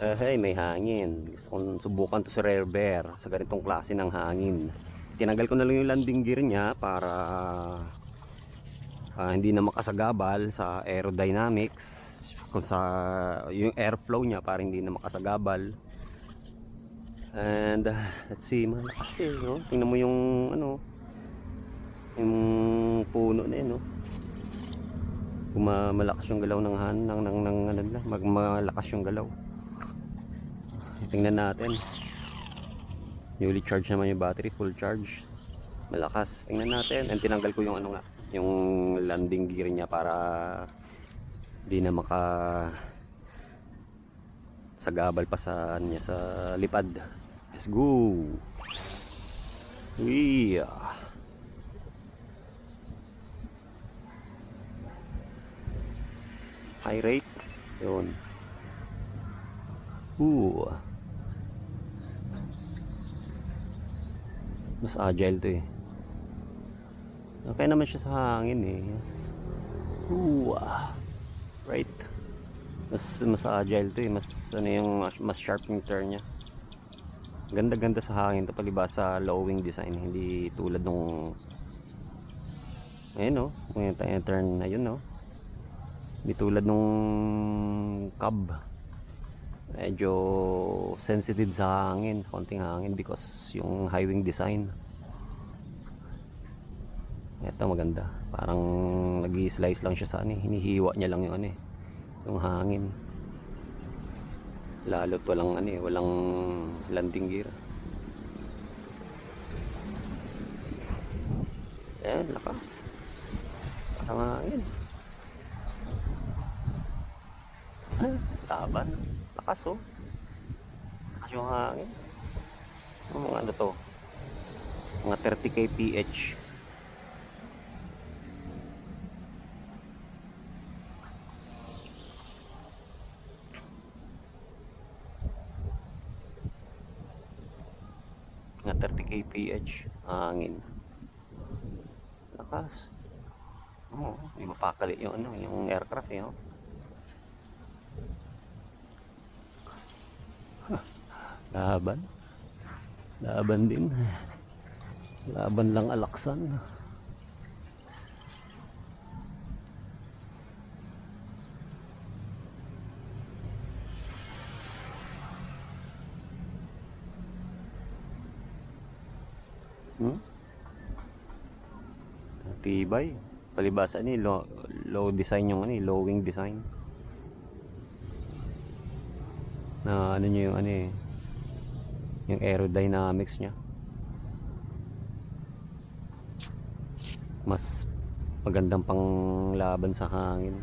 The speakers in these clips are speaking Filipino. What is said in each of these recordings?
Hey, may hangin. Gusto kong subukan to sa rare bear sa ganitong klase ng hangin. Tinanggal ko na lang yung landing gear niya para hindi na makasagabal sa aerodynamics, kung sa yung airflow niya para hindi na makasagabal. And let's see, malakas eh, no? Tingnan mo yung ano, yung puno na yun, no? Kung malakas yung galaw ng malakas yung galaw. Tingnan natin. Newly charge naman yung battery, full charge. Malakas. Tingnan natin. And tinanggal ko yung ano nga, yung landing gear niya para di na maka sagabal pa sa niya sa lipad. Let's go. Yeah. High rate. Yun. Mas agile to eh. Okay naman siya sa hangin eh. Yes. Right. Mas agile to eh. Mas ano yung mas sharp yung turn niya. Ganda-ganda sa hangin to, palibas sa low wing design, hindi tulad nung ayun no, yung turn na yun no. Hindi tulad nung cab. Medyo sensitive sa hangin, konting hangin because yung high wing design. Ito maganda, parang nag-i-slice lang siya sa ano, hinihiwa niya lang yung ano yung hangin. Lalo't walang ano walang landing gear. Ayan, lakas. Lakas ang hangin. Laban. Lakas oh. Lakas yung hangin. Mga ano to, mga 30 kph. Mga 30 kph hangin. Lakas. May mapakali yung ano, yung aircraft eh, oh. Laban din, laban lang alaksan. Tibay, palibasa ni low design yung ano, low wing design na ano nyo yung ano yung aerodynamics nya mas magandang pang laban sa hangin.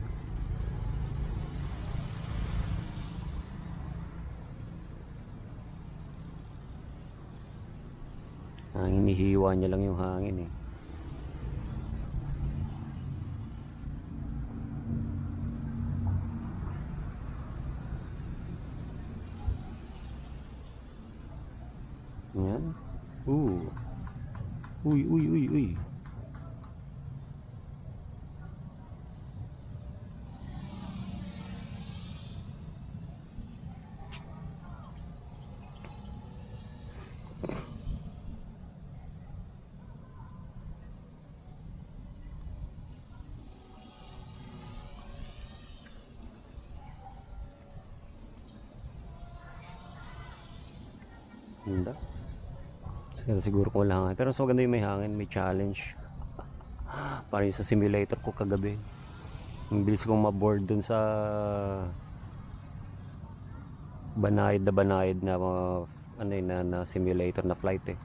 Hinihiwa niya lang yung hangin eh. Yan. Uy. Ganda. Siguro ko lang pero so ganda yung may hangin, may challenge. Parang sa simulator ko kagabi, ang bilis kong maboard dun sa banayad na ano na simulator na flight eh.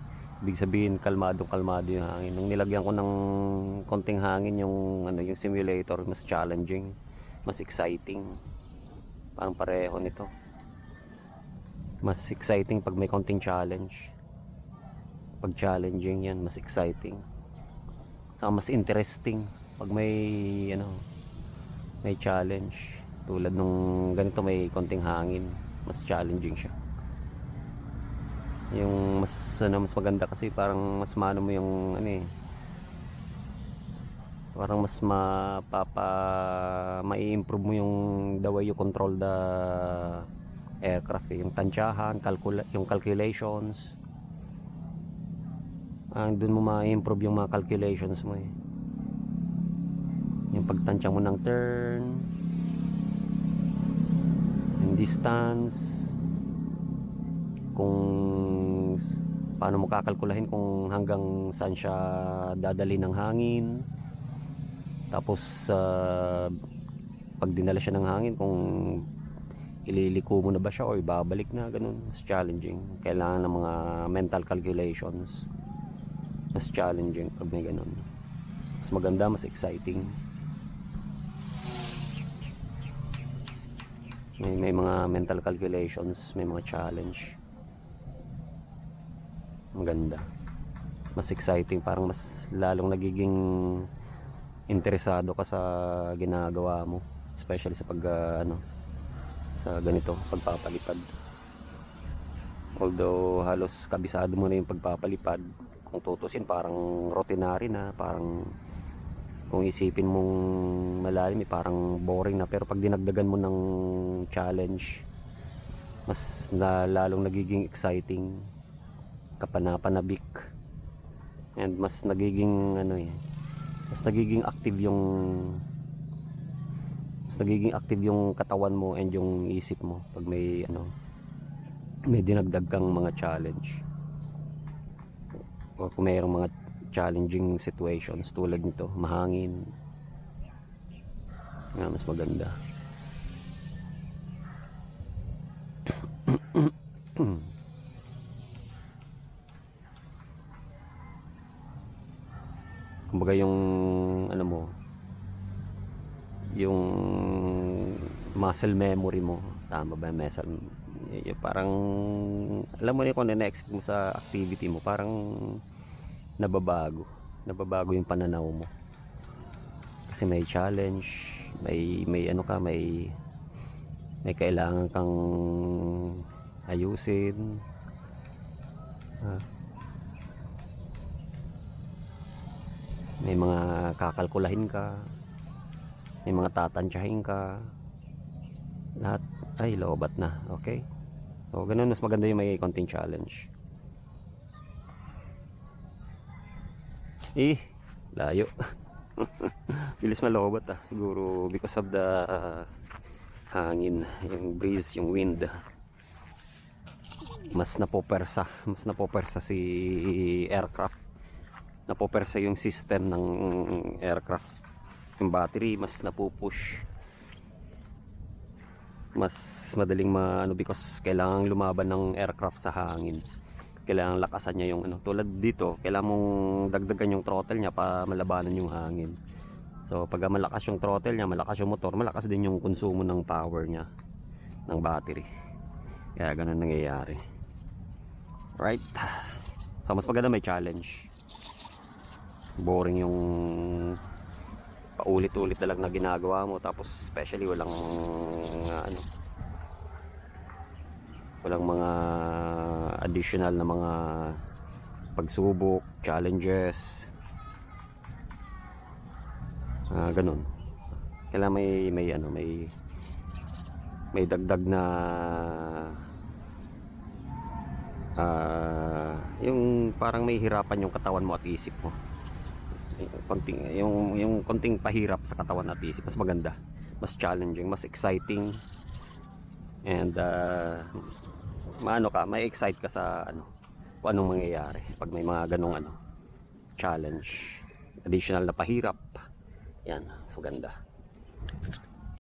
Ibig sabihin kalmado yung hangin. Nung nilagyan ko ng konting hangin yung ano yung simulator, mas challenging, mas exciting. Parang pareho nito. Mas exciting pag may konting challenge. Pag challenging yan, mas exciting. Saka mas interesting pag may ano, may challenge. Tulad nung ganito may konting hangin, mas challenging siya. Yung mas ano, mas maganda kasi parang mas maano mo yung ano eh. Parang mas mai-improve mo yung the way you control the aircraft yung tansyahan, yung calculations. Doon mo ma-improve yung mga calculations mo eh. Yung pagtansya mo ng turn, yung distance, kung paano mo kakalkulahin kung hanggang saan siya dadali ng hangin. Tapos pag dinala siya ng hangin, kung ililiko mo na ba siya o ibabalik na, ganun. Mas challenging, kailangan ng mga mental calculations. Mas challenging pag may ganun. Mas maganda, mas exciting. May mga mental calculations, may mga challenge. Maganda, mas exciting, parang mas lalong nagiging interesado ka sa ginagawa mo, especially sa sa ganito, pagpapalipad. Although halos kabisado mo na yung pagpapalipad, kung tutusin parang routinary na, parang kung isipin mong malalim parang boring na. Pero pag dinagdagan mo ng challenge, mas lalong nagiging exciting, kapanapanabik, and mas nagiging mas nagiging active yung katawan mo and yung isip mo pag may dinagdag kang mga challenge, o kung mayroong mga challenging situations tulad nito, mahangin, mas maganda. Kumbaga yung yung muscle memory mo, tama ba, yung parang alam mo na kung na-expect mo sa activity mo, parang nababago yung pananaw mo kasi may challenge, may kailangan kang ayusin. May mga kakalkulahin ka, may mga tatansyahin ka, lahat ay lobat na. Okay, so ganun, mas maganda yung may konting challenge. Layo. Bilis malobat siguro because of the hangin, yung breeze, yung wind. Mas napopersa si aircraft, napopersa yung system ng aircraft. Yung battery mas napupush, mas madaling because kailangan lumaban ng aircraft sa hangin. Kailangan lakasan niya yung tulad dito, kailangan mong dagdagan yung throttle niya para malabanan yung hangin. So pag malakas yung throttle niya, malakas yung motor, malakas din yung konsumo ng power niya ng battery. Kaya ganun nangyayari, right? So mas maganda may challenge. Boring yung paulit-ulit na lang na ginagawa mo, tapos especially walang mga additional na mga pagsubok, challenges, ganun. Kailangan may dagdag na yung parang may hirapan yung katawan mo at isip mo, yung konting pahirap sa katawan at isip. Mas maganda, mas challenging, mas exciting, and may excite ka sa kung anong mangyayari pag may mga ganong challenge, additional na pahirap. Yan, so ganda.